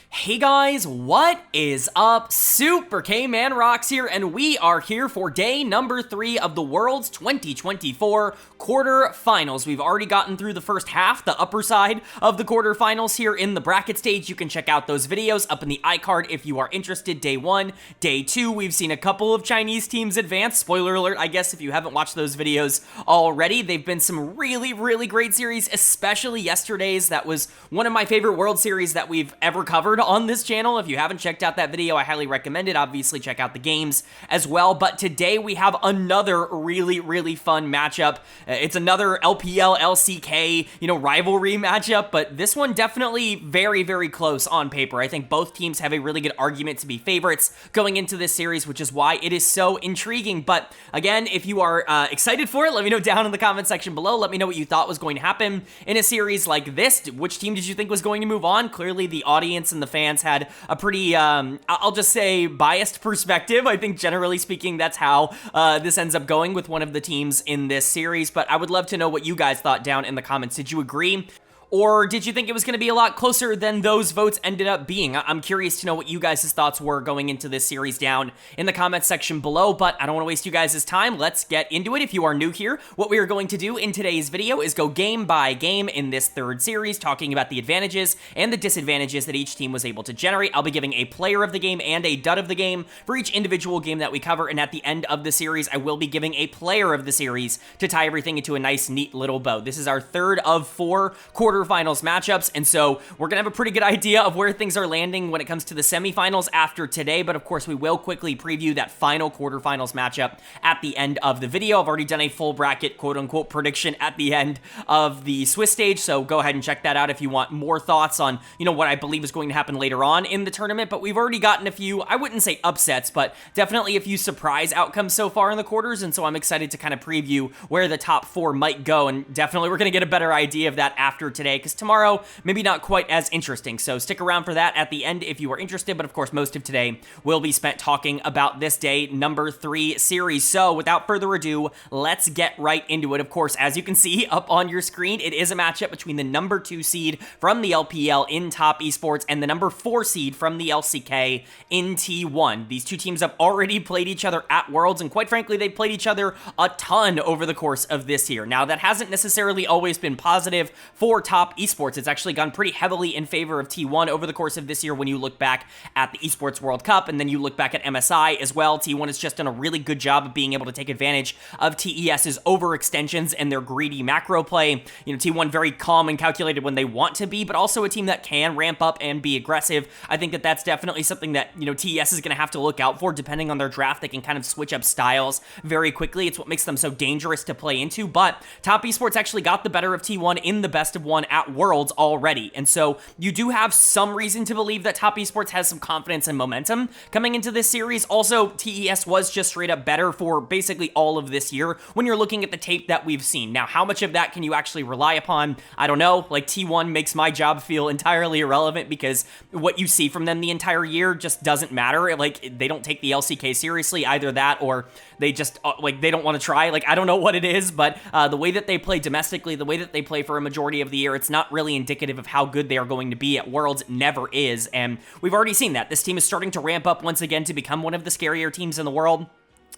Hey guys, what is up? Super K-Man Rocks here, and we are here for day number 3 of the World's 2024 quarterfinals. We've already gotten through the first half, the upper side of the quarterfinals here in the bracket stage. You can check out those videos up in the iCard if you are interested. Day 1, Day 2, we've seen a couple of Chinese teams advance. Spoiler alert, I guess, if you haven't watched those videos already. They've been some really great series, especially yesterday's. That was one of my favorite World Series that we've ever covered on this channel. If you haven't checked out that video, I highly recommend it. Obviously, check out the games as well. But today we have another really fun matchup. It's another LPL LCK, rivalry matchup, but this one definitely very close on paper. I think both teams have a really good argument to be favorites going into this series, which is why it is so intriguing. But again, if you are excited for it, let me know down in the comment section below. Let me know what you thought was going to happen in a series like this. Which team did you think was going to move on? Clearly, the audience and the fans had a pretty, I'll just say, biased perspective. I think generally speaking, that's how this ends up going with one of the teams in this series, but I would love to know what you guys thought down in the comments. Did you agree? Or did you think it was going to be a lot closer than those votes ended up being? I'm curious to know what you guys' thoughts were going into this series down in the comments section below, but I don't want to waste you guys' time. Let's get into it. If you are new here, what we are going to do in today's video is go game by game in this third series, talking about the advantages and the disadvantages that each team was able to generate. I'll be giving a player of the game and a dud of the game for each individual game that we cover, and at the end of the series, I will be giving a player of the series to tie everything into a nice, neat little bow. This is our third of 4 quarterfinals matchups, and so we're gonna have a pretty good idea of where things are landing when it comes to the semifinals after today, but of course we will quickly preview that final quarterfinals matchup at the end of the video. I've already done a full bracket quote-unquote prediction at the end of the Swiss stage, so go ahead and check that out if you want more thoughts on, what I believe is going to happen later on in the tournament. But we've already gotten a few, I wouldn't say upsets, but definitely a few surprise outcomes so far in the quarters, and so I'm excited to kind of preview where the top 4 might go, and definitely we're gonna get a better idea of that after today, because tomorrow maybe not quite as interesting. So stick around for that at the end if you are interested, but of course most of today will be spent talking about this day number 3 series. So without further ado, let's get right into it. Of course, as you can see up on your screen, it is a matchup between the number 2 seed from the LPL in Top Esports and the number 4 seed from the LCK in T1. These two teams have already played each other at Worlds, and quite frankly, they've played each other a ton over the course of this year. Now, that hasn't necessarily always been positive for Top Esports. It's actually gone pretty heavily in favor of T1 over the course of this year when you look back at the Esports World Cup, and then you look back at MSI as well. T1 has just done a really good job of being able to take advantage of TES's overextensions and their greedy macro play. T1 very calm and calculated when they want to be, but also a team that can ramp up and be aggressive. I think that that's definitely something that, TES is going to have to look out for. Depending on their draft, they can kind of switch up styles very quickly. It's what makes them so dangerous to play into, but Top Esports actually got the better of T1 in the best of 1 at Worlds already, and so you do have some reason to believe that Top Esports has some confidence and momentum coming into this series. Also, TES was just straight up better for basically all of this year when you're looking at the tape that we've seen. Now, how much of that can you actually rely upon? I don't know. Like, T1 makes my job feel entirely irrelevant because what you see from them the entire year just doesn't matter. Like, they don't take the LCK seriously, either that or they just, they don't want to try. Like, I don't know what it is, but the way that they play domestically, the way that they play for a majority of the year, it's not really indicative of how good they are going to be at Worlds. It never is, and we've already seen that. This team is starting to ramp up once again to become one of the scarier teams in the world.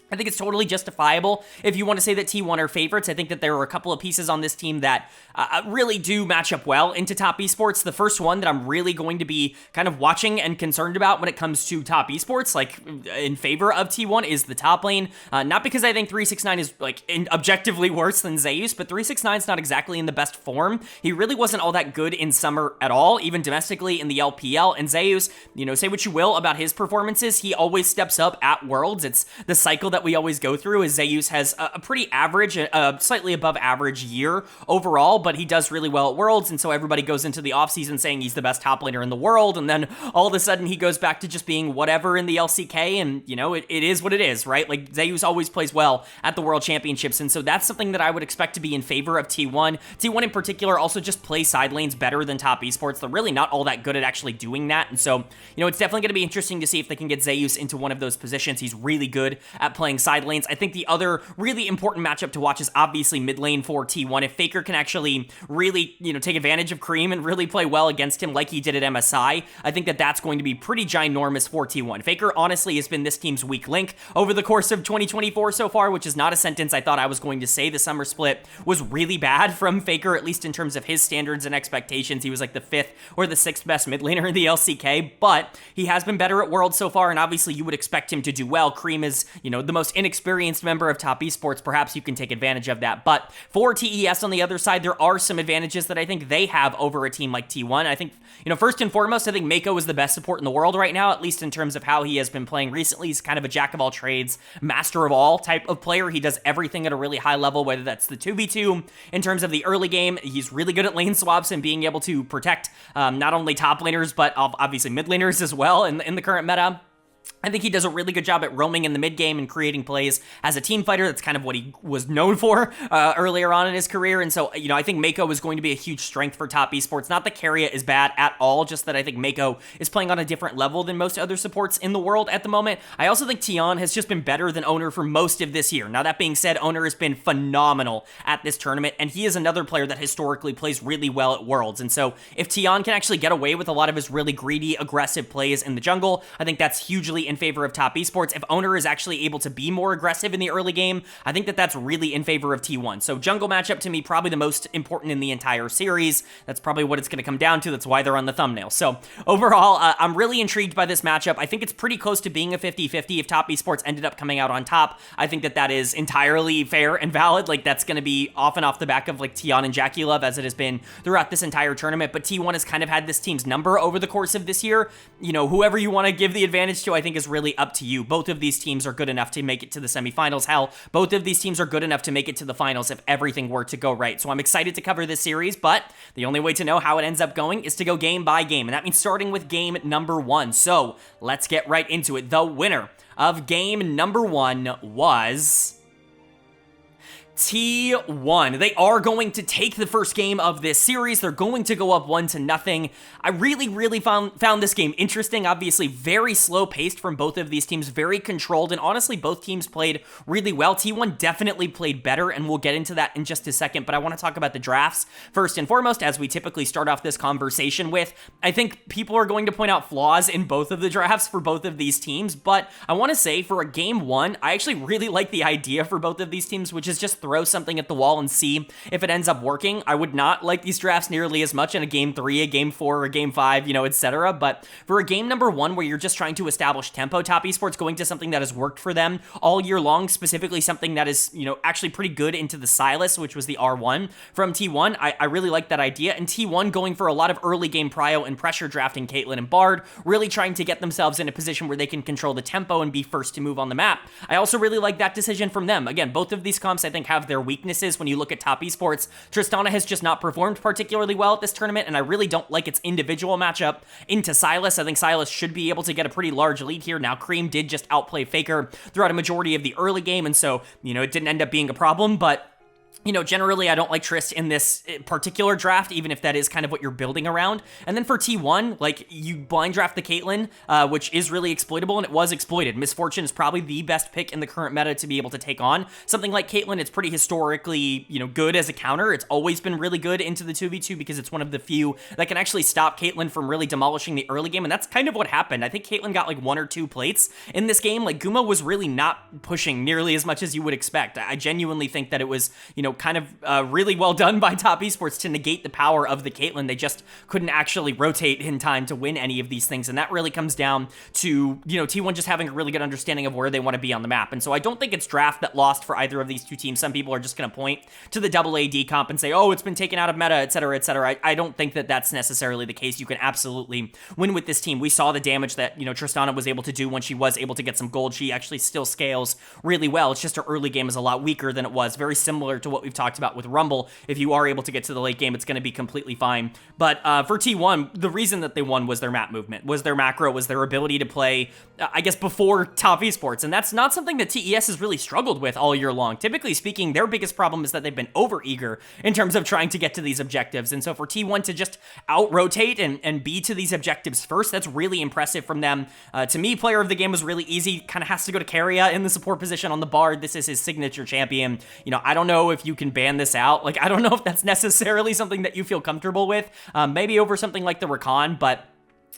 I think it's totally justifiable if you want to say that T1 are favorites. I think that there are a couple of pieces on this team that really do match up well into Top Esports. The first one that I'm really going to be kind of watching and concerned about when it comes to Top Esports, like in favor of T1, is the top lane. Not because I think 369 is objectively worse than Zeus, but 369 is not exactly in the best form. He really wasn't all that good in summer at all, even domestically in the LPL. And Zeus, say what you will about his performances, he always steps up at Worlds. It's the cycle that we always go through. Is Zeus has a pretty average, slightly above average year overall, but he does really well at Worlds, and so everybody goes into the offseason saying he's the best top laner in the world, and then all of a sudden he goes back to just being whatever in the LCK, and, it is what it is, right? Like, Zeus always plays well at the World Championships, and so that's something that I would expect to be in favor of T1. T1 in particular also just plays side lanes better than Top Esports. They're really not all that good at actually doing that, and so, it's definitely going to be interesting to see if they can get Zeus into one of those positions. He's really good at playing playing side lanes. I think the other really important matchup to watch is obviously mid lane for T1. If Faker can actually really, take advantage of Cream and really play well against him like he did at MSI, I think that that's going to be pretty ginormous for T1. Faker honestly has been this team's weak link over the course of 2024 so far, which is not a sentence I thought I was going to say. The summer split was really bad from Faker, at least in terms of his standards and expectations. He was like the 5th or the 6th best mid laner in the LCK, but he has been better at Worlds so far, and obviously you would expect him to do well. Cream is, the most inexperienced member of top esports. Perhaps you can take advantage of that. But for TES on the other side, there are some advantages that I think they have over a team like T1. I think, first and foremost, I think Mako is the best support in the world right now, at least in terms of how he has been playing recently. He's kind of a jack of all trades, master of all type of player. He does everything at a really high level, whether that's the 2v2 in terms of the early game. He's really good at lane swaps and being able to protect not only top laners, but obviously mid laners as well in the current meta. I think he does a really good job at roaming in the mid game and creating plays as a team fighter. That's kind of what he was known for earlier on in his career. And so, I think Mako is going to be a huge strength for top esports. Not that Carrier is bad at all, just that I think Mako is playing on a different level than most other supports in the world at the moment. I also think Tion has just been better than Owner for most of this year. Now, that being said, Owner has been phenomenal at this tournament, and he is another player that historically plays really well at Worlds. And so, if Tion can actually get away with a lot of his really greedy, aggressive plays in the jungle, I think that's hugely in favor of top esports. If Owner is actually able to be more aggressive in the early game, I think that that's really in favor of T1. So jungle matchup to me, probably the most important in the entire series. That's probably what it's going to come down to. That's why they're on the thumbnail. So overall, I'm really intrigued by this matchup. I think it's pretty close to being a 50-50 if top esports ended up coming out on top. I think that that is entirely fair and valid. Like, that's going to be off and off the back of like Tion and Jackie Love, as it has been throughout this entire tournament. But T1 has kind of had this team's number over the course of this year. Whoever you want to give the advantage to, I think is really up to you. Both of these teams are good enough to make it to the semifinals. Hell, both of these teams are good enough to make it to the finals if everything were to go right. So I'm excited to cover this series, but the only way to know how it ends up going is to go game by game, and that means starting with game number 1. So let's get right into it. The winner of game number 1 was T1. They are going to take the first game of this series. They're going to go up 1-0. I really found this game interesting. Obviously, very slow paced from both of these teams, very controlled, and honestly, both teams played really well. T1 definitely played better, and we'll get into that in just a second, but I want to talk about the drafts first and foremost, as we typically start off this conversation with. I think people are going to point out flaws in both of the drafts for both of these teams, but I want to say for a game 1, I actually really like the idea for both of these teams, which is just throw something at the wall and see if it ends up working. I would not like these drafts nearly as much in a game 3, a game 4, or a game 5, etc. But for a game number 1 where you're just trying to establish tempo, top esports going to something that has worked for them all year long, specifically something that is, actually pretty good into the Silas, which was the R1 from T1. I really like that idea. And T1 going for a lot of early game prio and pressure drafting Caitlyn and Bard, really trying to get themselves in a position where they can control the tempo and be first to move on the map. I also really like that decision from them. Again, both of these comps I think have their weaknesses when you look at top esports. Tristana has just not performed particularly well at this tournament, and I really don't like its individual matchup into Silas. I think Silas should be able to get a pretty large lead here. Now, Cream did just outplay Faker throughout a majority of the early game, and so, it didn't end up being a problem, but generally I don't like Trist in this particular draft, even if that is kind of what you're building around. And then for T1, like, you blind draft the Caitlyn, which is really exploitable, and it was exploited. Misfortune is probably the best pick in the current meta to be able to take on something like Caitlyn. It's pretty historically, good as a counter. It's always been really good into the 2v2 because it's one of the few that can actually stop Caitlyn from really demolishing the early game, and that's kind of what happened. I think Caitlyn got like 1 or 2 plates in this game. Like, Guma was really not pushing nearly as much as you would expect. I genuinely think that it was, kind of really well done by top esports to negate the power of the Caitlyn. They just couldn't actually rotate in time to win any of these things, and that really comes down to, T1 just having a really good understanding of where they want to be on the map. And so I don't think it's draft that lost for either of these two teams. Some people are just going to point to the double AD comp and say, oh, it's been taken out of meta, etc., etc. I don't think that that's necessarily the case. You can absolutely win with this team. We saw the damage that, Tristana was able to do when she was able to get some gold. She actually still scales really well. It's just her early game is a lot weaker than it was, very similar to what we've talked about with Rumble. If you are able to get to the late game, it's going to be completely fine. But for T1, the reason that they won was their map movement, was their macro, was their ability to play, I guess, before top esports. And that's not something that TES has really struggled with all year long. Typically speaking, their biggest problem is that they've been over-eager in terms of trying to get to these objectives. And so for T1 to just out-rotate and be to these objectives first, that's really impressive from them. To me, player of the game was really easy. Kind of has to go to Keria in the support position on the Bard. This is his signature champion. You know, I don't know if you can ban this out. Like, I don't know if that's necessarily something that you feel comfortable with. Maybe over something like the Rakan, but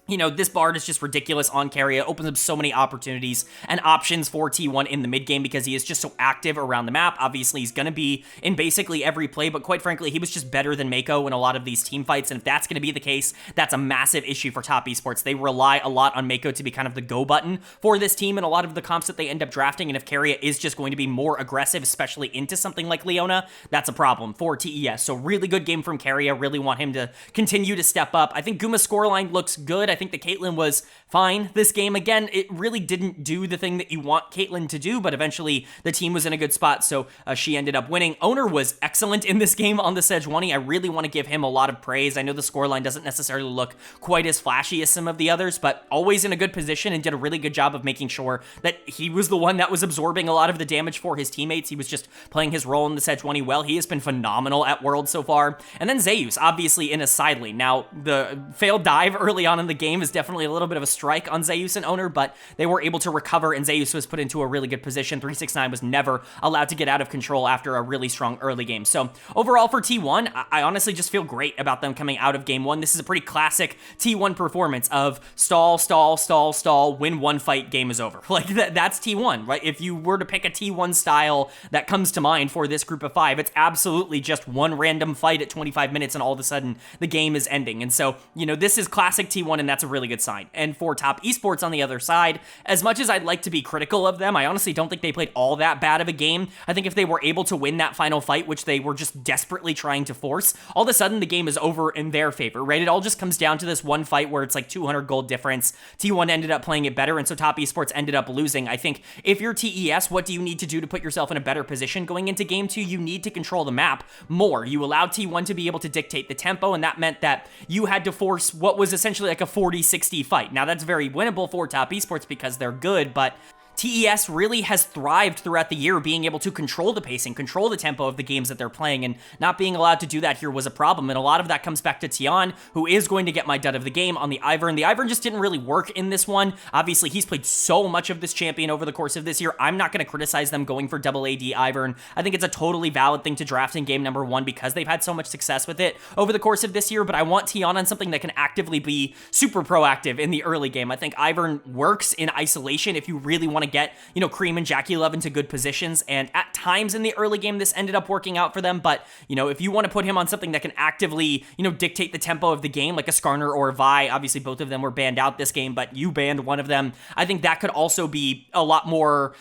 you know, this Bard is just ridiculous on Keria. It opens up so many opportunities and options for T1 in the mid game because he is just so active around the map. Obviously, he's going to be in basically every play, but quite frankly, he was just better than Mako in a lot of these team fights. And if that's going to be the case, that's a massive issue for top esports. They rely a lot on Mako to be kind of the go button for this team in a lot of the comps that they end up drafting. And if Keria is just going to be more aggressive, especially into something like Leona, that's a problem for TES. So really good game from Keria. Really want him to continue to step up. I think Guma's scoreline looks good. I think the Caitlyn was fine this game. Again, it really didn't do the thing that you want Caitlyn to do, but eventually the team was in a good spot, so she ended up winning. Owner was excellent in this game on the Sejuani. I really want to give him a lot of praise. I know the scoreline doesn't necessarily look quite as flashy as some of the others, but always in a good position and did a really good job of making sure that he was the one that was absorbing a lot of the damage for his teammates. He was just playing his role in the Sejuani well. He has been phenomenal at Worlds so far. And then Zeus, obviously in a side lane. Now, the failed dive early on in the game is definitely a little bit of a strike on Zeus and Owner, but they were able to recover, and Zeus was put into a really good position. 369 was never allowed to get out of control after a really strong early game. So overall for T1, I honestly just feel great about them coming out of game one. This is a pretty classic T1 performance of stall, stall, stall, stall, win one fight, game is over. Like that's T1, right? If you were to pick a T1 style that comes to mind for this group of five, it's absolutely just one random fight at 25 minutes and all of a sudden the game is ending. And so, you know, this is classic T1 and that's a really good sign. And for top esports on the other side, as much as I'd like to be critical of them, I honestly don't think they played all that bad of a game. I think if they were able to win that final fight, which they were just desperately trying to force, all of a sudden the game is over in their favor, right? It all just comes down to this one fight where it's like 200 gold difference. T1 ended up playing it better, and so top esports ended up losing. I think if you're TES, what do you need to do to put yourself in a better position going into game two? You need to control the map more. You allowed T1 to be able to dictate the tempo, and that meant that you had to force what was essentially like a 40-60 fight. Now that's very winnable for top esports because they're good, but TES really has thrived throughout the year being able to control the pacing, control the tempo of the games that they're playing, and not being allowed to do that here was a problem. And a lot of that comes back to Tian, who is going to get my dud of the game on the Ivern. The Ivern just didn't really work in this one. Obviously, he's played so much of this champion over the course of this year. I'm not going to criticize them going for double AD Ivern. I think it's a totally valid thing to draft in game number one because they've had so much success with it over the course of this year, but I want Tian on something that can actively be super proactive in the early game. I think Ivern works in isolation if you really want to get, you know, Cream and Jackie Love into good positions, and at times in the early game, this ended up working out for them, but, you know, if you want to put him on something that can actively, you know, dictate the tempo of the game, like a Skarner or a Vi, obviously both of them were banned out this game, but you banned one of them, I think that could also be a lot more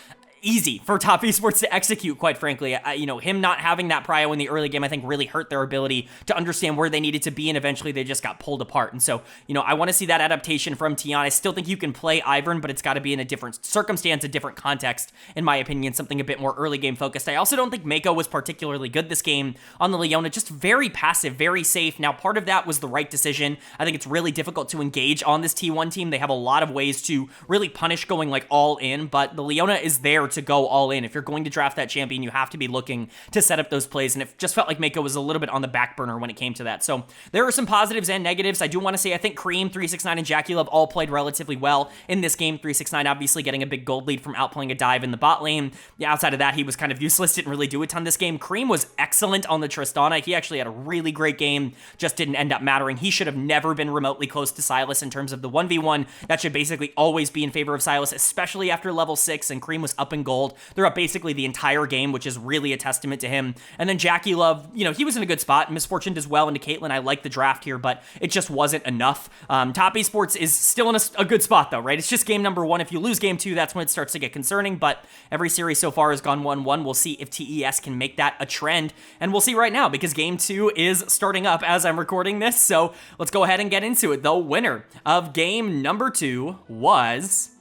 easy for top esports to execute, quite frankly. You know, him not having that prio in the early game, I think really hurt their ability to understand where they needed to be, and eventually they just got pulled apart. And so, you know, I want to see that adaptation from Tian. I still think you can play Ivern, but it's got to be in a different circumstance, a different context, in my opinion, something a bit more early game focused. I also don't think Mako was particularly good this game on the Leona, just very passive, very safe. Now, part of that was the right decision. I think it's really difficult to engage on this T1 team. They have a lot of ways to really punish going like all in, but the Leona is there to go all in. If you're going to draft that champion, you have to be looking to set up those plays, and it just felt like Mako was a little bit on the back burner when it came to that. So there are some positives and negatives. I do want to say I think Cream, 369, and Jackie Love all played relatively well in this game. 369 obviously getting a big gold lead from outplaying a dive in the bot lane. Yeah, outside of that, he was kind of useless, didn't really do a ton this game. Cream was excellent on the Tristana. He actually had a really great game, just didn't end up mattering. He should have never been remotely close to Sylas in terms of the 1v1. That should basically always be in favor of Sylas, especially after level 6, and Cream was up in gold. They're up basically the entire game, which is really a testament to him. And then Jackie Love, you know, he was in a good spot. Misfortune does well into Caitlyn. I like the draft here, but it just wasn't enough. Top Esports is still in a good spot, though, right? It's just game number one. If you lose game two, that's when it starts to get concerning, but every series so far has gone 1-1. We'll see if TES can make that a trend, and we'll see right now, because game two is starting up as I'm recording this, so let's go ahead and get into it. The winner of game number two was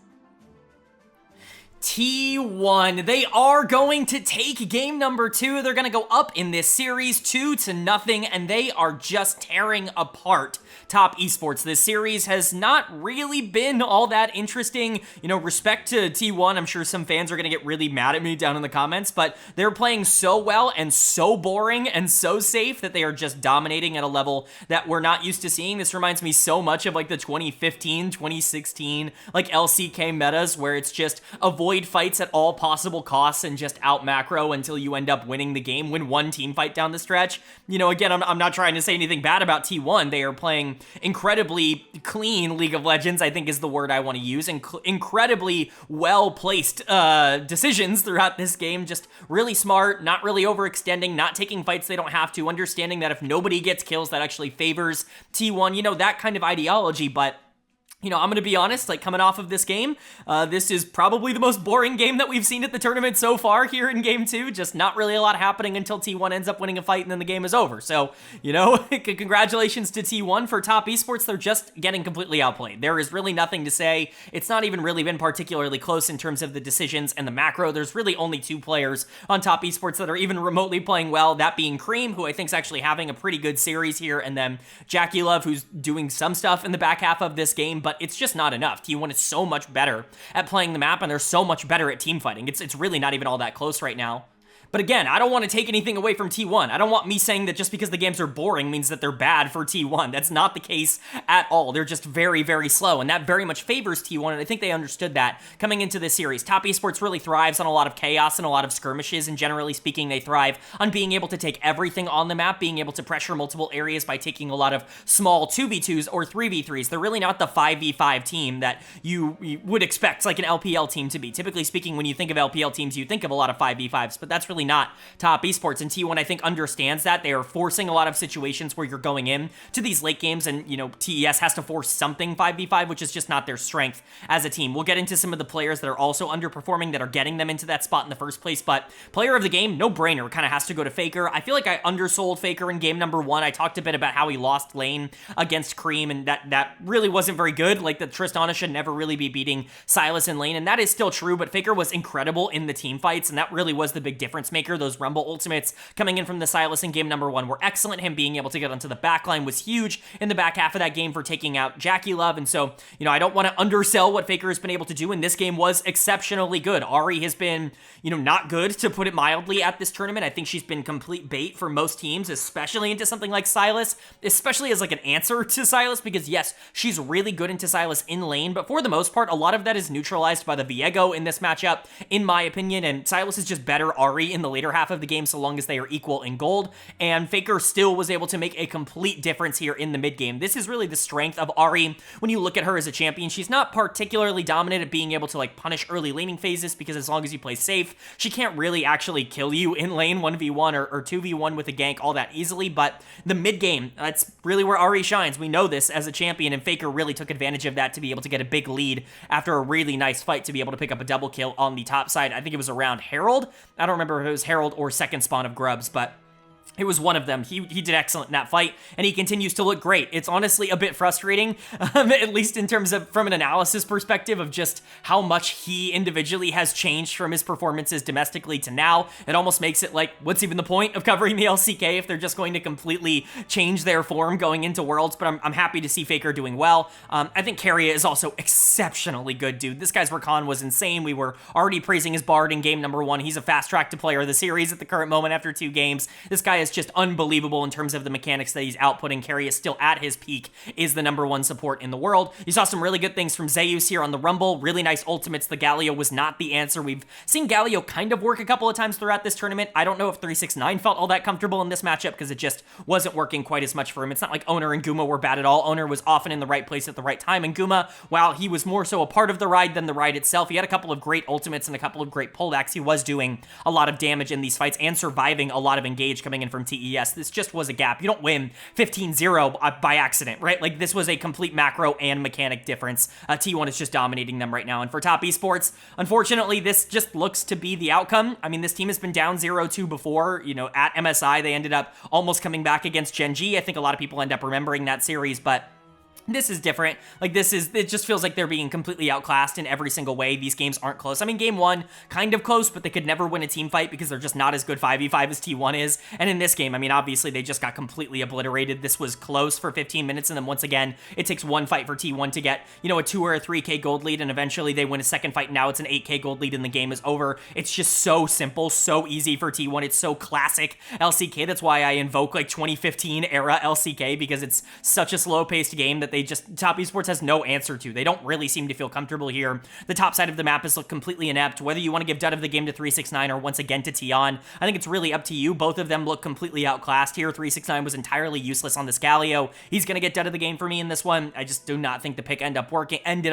T1, they are going to take game number 2. They're going to go up in this series 2-0, and they are just tearing apart Top Esports. This series has not really been all that interesting. You know, respect to T1. I'm sure some fans are going to get really mad at me down in the comments, but they're playing so well and so boring and so safe that they are just dominating at a level that we're not used to seeing. This reminds me so much of like the 2015, 2016, like LCK metas where it's just avoid fights at all possible costs and just out macro until you end up winning the game, win one team fight down the stretch. You know, again, I'm not trying to say anything bad about T1. They are playing incredibly clean League of Legends, I think is the word I want to use, and incredibly well-placed decisions throughout this game. Just really smart, not really overextending, not taking fights they don't have to, understanding that if nobody gets kills, that actually favors T1, you know, that kind of ideology. But you know, I'm going to be honest, like coming off of this game, this is probably the most boring game that we've seen at the tournament so far here in game 2. Just not really a lot happening until T1 ends up winning a fight and then the game is over. So, you know, congratulations to T1 for Top Esports. They're just getting completely outplayed. There is really nothing to say. It's not even really been particularly close in terms of the decisions and the macro. There's really only 2 players on Top Esports that are even remotely playing well, that being Cream, who I think is actually having a pretty good series here, and then Jackie Love, who's doing some stuff in the back half of this game, but it's just not enough. T1 is so much better at playing the map, and they're so much better at team fighting. It's really not even all that close right now. But again, I don't want to take anything away from T1. I don't want me saying that just because the games are boring means that they're bad for T1. That's not the case at all. They're just very, very slow, and that very much favors T1, and I think they understood that coming into this series. Top Esports really thrives on a lot of chaos and a lot of skirmishes, and generally speaking, they thrive on being able to take everything on the map, being able to pressure multiple areas by taking a lot of small 2v2s or 3v3s. They're really not the 5v5 team that you would expect like an LPL team to be. Typically speaking, when you think of LPL teams, you think of a lot of 5v5s, but that's really not Top Esports, and T1 I think understands that. They are forcing a lot of situations where you're going in to these late games, and you know, TES has to force something 5v5, which is just not their strength as a team. We'll get into some of the players that are also underperforming that are getting them into that spot in the first place, but player of the game, no brainer, kind of has to go to Faker. I feel like I undersold Faker in game number 1. I talked a bit about how he lost lane against Cream, and that really wasn't very good. Like, the Tristana should never really be beating Sylas in lane, and that is still true, but Faker was incredible in the team fights, and that really was the big difference maker. Those Rumble ultimates coming in from the Sylas in game number 1 were excellent. Him being able to get onto the backline was huge in the back half of that game for taking out Jackie Love, and so, you know, I don't want to undersell what Faker has been able to do, and this game was exceptionally good. Ari has been, you know, not good, to put it mildly, at this tournament. I think she's been complete bait for most teams, especially into something like Sylas, especially as like an answer to Sylas, because yes, she's really good into Sylas in lane, but for the most part, a lot of that is neutralized by the Viego in this matchup, in my opinion, and Sylas is just better Ari in the later half of the game so long as they are equal in gold, and Faker still was able to make a complete difference here in the mid game. This is really the strength of Ari when you look at her as a champion. She's not particularly dominant at being able to like punish early laning phases, because as long as you play safe, she can't really actually kill you in lane 1v1 or 2v1 with a gank all that easily, but the mid game, that's really where Ari shines. We know this as a champion, and Faker really took advantage of that to be able to get a big lead after a really nice fight to be able to pick up a double kill on the top side. I think it was around Herald. I don't remember if it was Herald or second spawn of Grubs, but it was one of them. He did excellent in that fight, and he continues to look great. It's honestly a bit frustrating, at least in terms of from an analysis perspective of just how much he individually has changed from his performances domestically to now. It almost makes it like, what's even the point of covering the LCK if they're just going to completely change their form going into Worlds? But I'm happy to see Faker doing well. I think Keria is also exceptionally good, dude. This guy's Rakan was insane. We were already praising his Bard in game number 1. He's a fast track to player of the series at the current moment after 2 games. This guy is just unbelievable in terms of the mechanics that he's outputting. Keria is still at his peak, is the number 1 support in the world. You saw some really good things from Zeus here on the Rumble. Really nice ultimates. The Galio was not the answer. We've seen Galio kind of work a couple of times throughout this tournament. I don't know if 369 felt all that comfortable in this matchup, because it just wasn't working quite as much for him. It's not like Owner and Guma were bad at all. Owner was often in the right place at the right time, and Guma, while he was more so a part of the ride than the ride itself, he had a couple of great ultimates and a couple of great pullbacks. He was doing a lot of damage in these fights and surviving a lot of engage coming in from TES. This just was a gap. You don't win 15-0 by accident, right? Like, this was a complete macro and mechanic difference. T1 is just dominating them right now. And for Top Esports, unfortunately, this just looks to be the outcome. I mean, this team has been down 0-2 before. You know, at MSI, they ended up almost coming back against Gen G. I think a lot of people end up remembering that series, but This is different. Like, it just feels like they're being completely outclassed in every single way. These games aren't close. I mean, game one, kind of close, but they could never win a team fight because they're just not as good 5v5 as T1 is. And in this game, I mean, obviously, they just got completely obliterated. This was close for 15 minutes, and then once again, it takes one fight for T1 to get, you know, a 2 or a 3k gold lead, and eventually they win a second fight. Now it's an 8k gold lead, and the game is over. It's just so simple, so easy for T1. It's so classic LCK. That's why I invoke, like, 2015 era LCK, because it's such a slow-paced game that Top Esports has no answer to. They don't really seem to feel comfortable here. The top side of the map is look completely inept. Whether you want to give dud of the game to 369 or once again to Tion, I think it's really up to you. Both of them look completely outclassed here. 369 was entirely useless on the Scalio. He's going to get dud of the game for me in this one. I just do not think the pick ended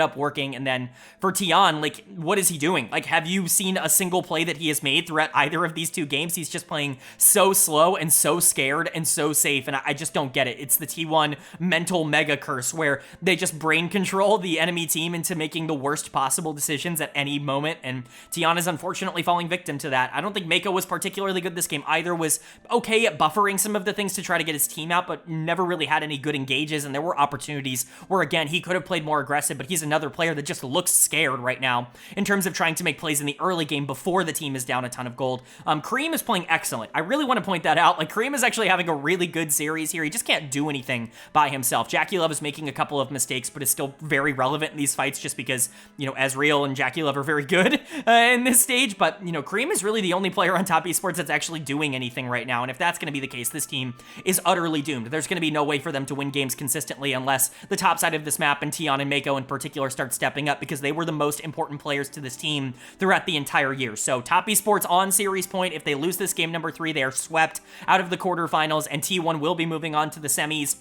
up working. And then for Tion, like, what is he doing? Like, have you seen a single play that he has made throughout either of these two games? He's just playing so slow and so scared and so safe, and I just don't get it. It's the T1 mental mega curse where they just brain control the enemy team into making the worst possible decisions at any moment, and Tion is unfortunately falling victim to that. I don't think Mako was particularly good this game either, was okay at buffering some of the things to try to get his team out, but never really had any good engages, and there were opportunities where, again, he could have played more aggressive, but he's another player that just looks scared right now in terms of trying to make plays in the early game before the team is down a ton of gold. Kareem is playing excellent. I really want to point that out. Like, Kareem is actually having a really good series here. He just can't do anything by himself. Jackie Love is making a couple of mistakes, but is still very relevant in these fights just because, you know, Ezreal and Jackie Love are very good in this stage. But, you know, Kareem is really the only player on Top Esports that's actually doing anything right now. And if that's going to be the case, this team is utterly doomed. There's going to be no way for them to win games consistently unless the top side of this map and Tion and Mako in particular start stepping up, because they were the most important players to this team throughout the entire year. So Top Esports on series point. If they lose this game number 3, they are swept out of the quarterfinals, and T1 will be moving on to the semis.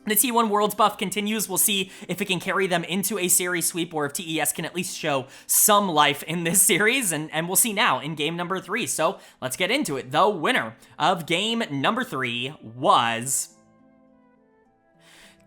The T1 Worlds buff continues. We'll see if it can carry them into a series sweep, or if TES can at least show some life in this series, and we'll see now in game number 3. So let's get into it. The winner of game number 3 was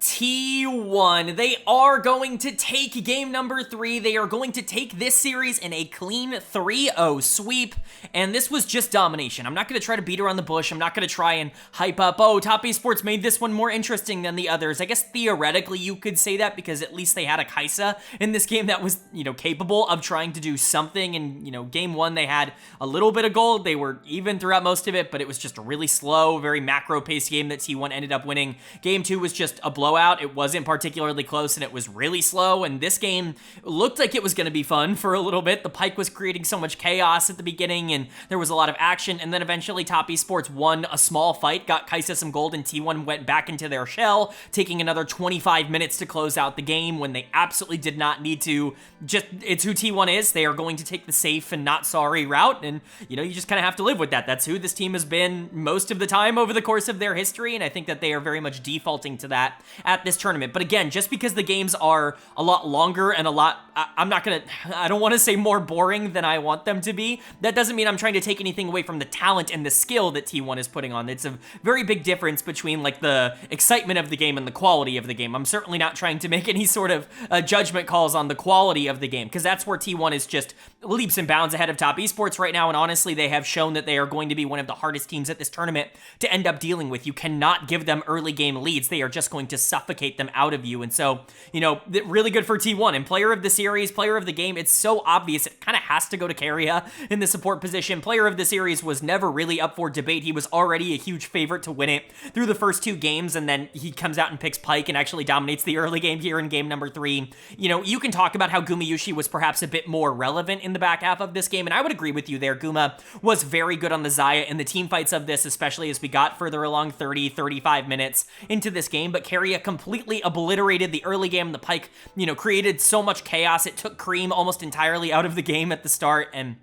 T1. They are going to take game number 3. They are going to take this series in a clean 3-0 sweep, and this was just domination. I'm not going to try to beat around the bush. I'm not going to try and hype up, oh, Top Esports made this one more interesting than the others. I guess theoretically you could say that, because at least they had a Kai'Sa in this game that was, you know, capable of trying to do something, and, you know, game 1 they had a little bit of gold. They were even throughout most of it, but it was just a really slow, very macro-paced game that T1 ended up winning. Game 2 was just a blowout. It wasn't particularly close, and it was really slow, and this game looked like it was going to be fun for a little bit. The Pyke was creating so much chaos at the beginning, and there was a lot of action, and then eventually Top Esports won a small fight, got Kai'Sa some gold, and T1 went back into their shell, taking another 25 minutes to close out the game when they absolutely did not need to. Just, it's who T1 is. They are going to take the safe and not sorry route, and, you know, you just kind of have to live with that. That's who this team has been most of the time over the course of their history, and I think that they are very much defaulting to that at this tournament. But again, just because the games are a lot longer and a lot, I don't want to say more boring than I want them to be, that doesn't mean I'm trying to take anything away from the talent and the skill that T1 is putting on. It's a very big difference between, like, the excitement of the game and the quality of the game. I'm certainly not trying to make any sort of judgment calls on the quality of the game, because that's where T1 is just leaps and bounds ahead of Top Esports right now, and honestly, they have shown that they are going to be one of the hardest teams at this tournament to end up dealing with. You cannot give them early game leads. They are just going to suffocate them out of you, and so, you know, really good for T1. And player of the series, player of the game, it's so obvious it kind of has to go to Keria in the support position. Player of the series was never really up for debate. He was already a huge favorite to win it through the first 2 games, and then he comes out and picks Pyke and actually dominates the early game here in game number 3. You know, you can talk about how Gumayushi was perhaps a bit more relevant in the back half of this game, and I would agree with you there. Guma was very good on the Xayah in the team fights of this, especially as we got further along 35 minutes into this game, but Keria completely obliterated the early game. The Pyke, you know, created so much chaos. It took Cream almost entirely out of the game at the start, and,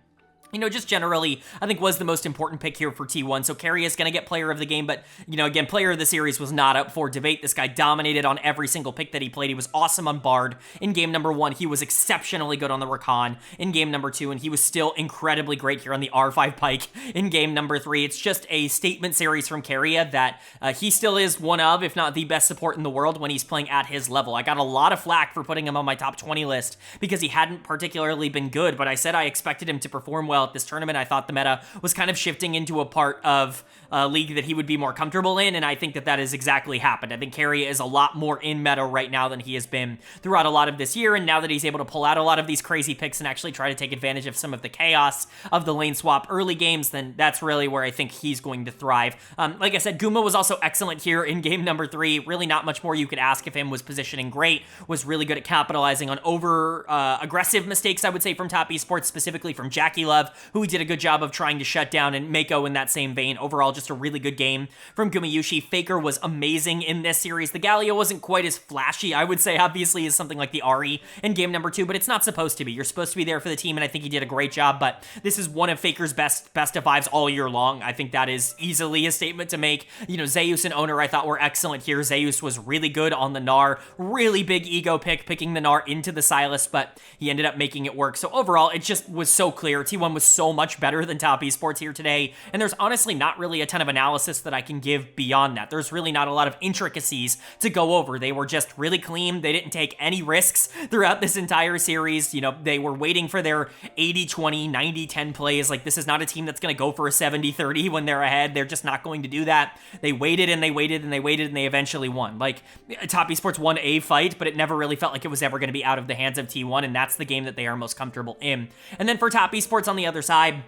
you know, just generally, I think was the most important pick here for T1. So Keria is going to get player of the game, but, you know, again, player of the series was not up for debate. This guy dominated on every single pick that he played. He was awesome on Bard. In game number 1, he was exceptionally good on the Rakan in game number 2, and he was still incredibly great here on the R5 Pyke in game number 3. It's just a statement series from Keria that he still is one of, if not the best support in the world when he's playing at his level. I got a lot of flack for putting him on my top 20 list because he hadn't particularly been good, but I said I expected him to perform well well at this tournament. I thought the meta was kind of shifting into a part of league that he would be more comfortable in, and I think that that has exactly happened. I think carry is a lot more in meta right now than he has been throughout a lot of this year, and now that he's able to pull out a lot of these crazy picks and actually try to take advantage of some of the chaos of the lane swap early games, then that's really where I think he's going to thrive. Like I said, Guma was also excellent here in game number 3. Really not much more you could ask of him. Was positioning great, was really good at capitalizing on over aggressive mistakes, I would say, from Top Esports, specifically from Jackie Love, who did a good job of trying to shut down, and Mako in that same vein. Overall, just a really good game from Gumayushi. Faker was amazing in this series. The Galio wasn't quite as flashy, I would say, obviously, as something like the Ari in game number 2, but it's not supposed to be. You're supposed to be there for the team, and I think he did a great job, but this is one of Faker's best of 5s all year long. I think that is easily a statement to make. You know, Zeus and Owner I thought were excellent here. Zeus was really good on the Gnar. Really big ego picking the Gnar into the Silas, but he ended up making it work. So overall, it just was so clear. T1 was so much better than Top Esports here today, and there's honestly not really a ton of analysis that I can give beyond that. There's really not a lot of intricacies to go over. They were just really clean. They didn't take any risks throughout this entire series. You know, they were waiting for their 80-20, 90-10 plays. Like, this is not a team that's going to go for a 70-30 when they're ahead. They're just not going to do that. They waited and they waited and they waited and they eventually won. Like, Top Esports won a fight, but it never really felt like it was ever going to be out of the hands of T1, and that's the game that they are most comfortable in. And then for Top Esports on the other side,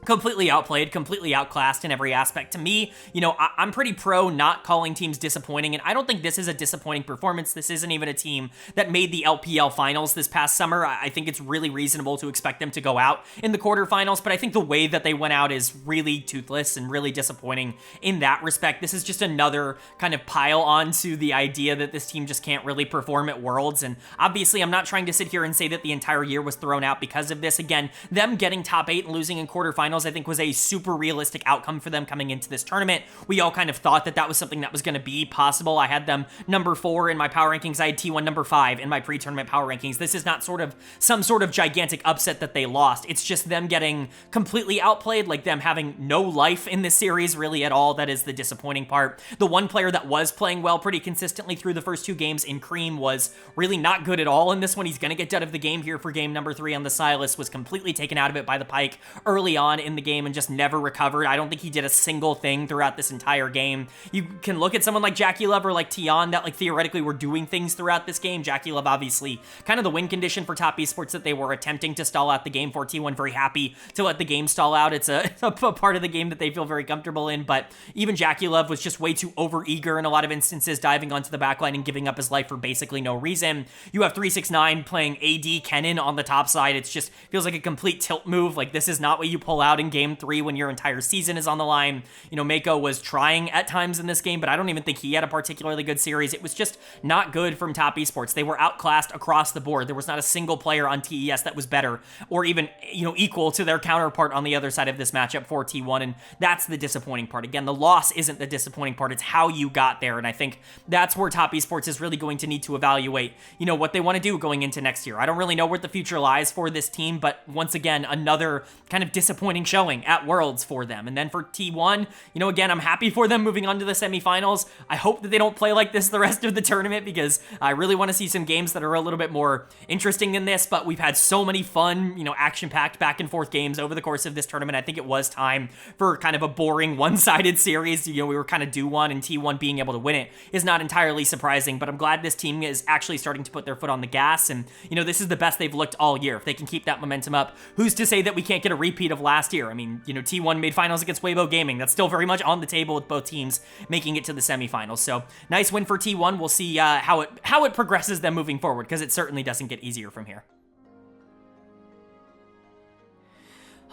completely outplayed, completely outclassed in every aspect. To me, you know, I'm pretty pro not calling teams disappointing, and I don't think this is a disappointing performance. This isn't even a team that made the LPL finals this past summer. I think it's really reasonable to expect them to go out in the quarterfinals, but I think the way that they went out is really toothless and really disappointing in that respect. This is just another kind of pile on to the idea that this team just can't really perform at Worlds, and obviously I'm not trying to sit here and say that the entire year was thrown out because of this. Again, them getting top 8 and losing in quarterfinals I think was a super realistic outcome for them coming into this tournament. We all kind of thought that that was something that was going to be possible. I had them number 4 in my power rankings. I had T1 number 5 in my pre-tournament power rankings. This is not some sort of gigantic upset that they lost. It's just them getting completely outplayed, like them having no life in this series really at all. That is the disappointing part. The one player that was playing well pretty consistently through the first 2 games in Cream was really not good at all in this one. He's going to get dead of the game here for game number 3 on the Silas. Was completely taken out of it by the Pyke early on in the game and just never recovered. I don't think he did a single thing throughout this entire game. You can look at someone like Jackie Love or like Tion that like theoretically were doing things throughout this game. Jackie Love obviously kind of the win condition for Top Esports that they were attempting to stall out the game for. T1 very happy to let the game stall out. It's a part of the game that they feel very comfortable in, but even Jackie Love was just way too overeager in a lot of instances, diving onto the backline and giving up his life for basically no reason. You have 369 playing AD Kennen on the top side. It's just feels like a complete tilt move. Like, this is not what you pull out in game 3 when your entire season is on the line. You know, Mako was trying at times in this game, but I don't even think he had a particularly good series. It was just not good from Top Esports. They were outclassed across the board. There was not a single player on TES that was better or even, you know, equal to their counterpart on the other side of this matchup for T1, and that's the disappointing part. Again, the loss isn't the disappointing part. It's how you got there, and I think that's where Top Esports is really going to need to evaluate, you know, what they want to do going into next year. I don't really know where the future lies for this team, but once again, another kind of disappointing showing at Worlds for them. And then for T1, you know, again, I'm happy for them moving on to the semifinals. I hope that they don't play like this the rest of the tournament, because I really want to see some games that are a little bit more interesting than this, but we've had so many fun, you know, action-packed back and forth games over the course of this tournament. I think it was time for kind of a boring one-sided series. You know, we were kind of due one, and T1 being able to win it is not entirely surprising, but I'm glad this team is actually starting to put their foot on the gas, and, you know, this is the best they've looked all year. If they can keep that momentum up, who's to say that we can't get a repeat of last year? I mean, you know, T1 made finals against Weibo Gaming. That's still very much on the table with both teams making it to the semifinals. So nice win for T1. We'll see how it progresses them moving forward, because it certainly doesn't get easier from here.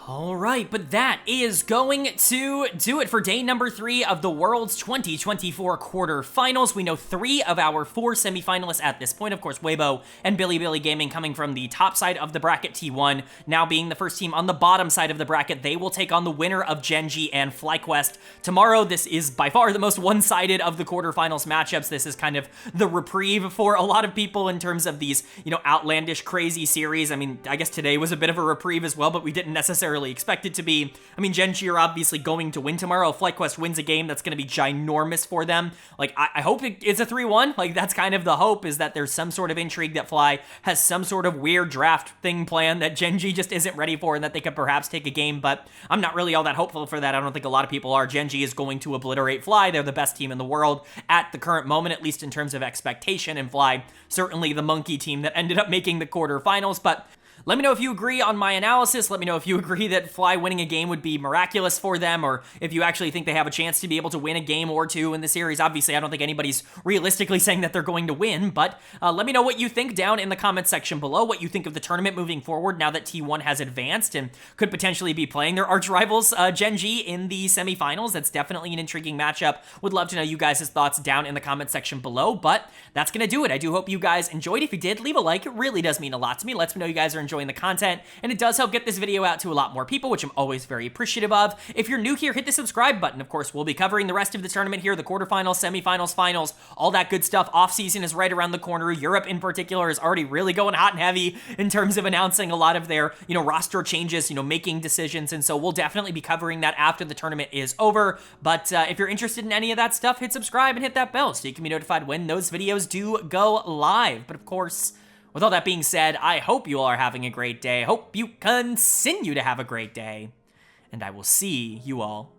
All right, but that is going to do it for day number 3 of the World's 2024 quarterfinals. We know 3 of our 4 semifinalists at this point. Of course, Weibo and Bilibili Gaming coming from the top side of the bracket, T1, now being the first team on the bottom side of the bracket. They will take on the winner of Genji and FlyQuest tomorrow. This is by far the most one-sided of the quarterfinals matchups. This is kind of the reprieve for a lot of people in terms of these, you know, outlandish, crazy series. I mean, I guess today was a bit of a reprieve as well, but we didn't necessarily necessarily expect it to be. I mean, Gen.G are obviously going to win tomorrow. If FlyQuest wins a game, that's going to be ginormous for them. Like, I hope it's a 3-1. Like, that's kind of the hope, is that there's some sort of intrigue that Fly has some sort of weird draft thing planned that Gen.G just isn't ready for, and that they could perhaps take a game, but I'm not really all that hopeful for that. I don't think a lot of people are. Gen.G is going to obliterate Fly. They're the best team in the world at the current moment, at least in terms of expectation, and Fly, certainly the monkey team that ended up making the quarterfinals. But let me know if you agree on my analysis. Let me know if you agree that Fly winning a game would be miraculous for them, or if you actually think they have a chance to be able to win a game or two in the series. Obviously, I don't think anybody's realistically saying that they're going to win, but let me know what you think down in the comment section below, what you think of the tournament moving forward now that T1 has advanced and could potentially be playing their arch rivals, Gen.G, in the semifinals. That's definitely an intriguing matchup. Would love to know you guys' thoughts down in the comment section below, but that's going to do it. I do hope you guys enjoyed. If you did, leave a like. It really does mean a lot to me. Lets me know you guys are enjoying the content, and it does help get this video out to a lot more people, which I'm always very appreciative of. If you're new here, hit the subscribe button. Of course, we'll be covering the rest of the tournament here, the quarterfinals, semifinals, finals, all that good stuff. Off-season is right around the corner. Europe in particular is already really going hot and heavy in terms of announcing a lot of their, roster changes, making decisions, and so we'll definitely be covering that after the tournament is over. But if you're interested in any of that stuff, hit subscribe and hit that bell so you can be notified when those videos do go live. But of course, with all that being said, I hope you all are having a great day. I hope you continue to have a great day. And I will see you all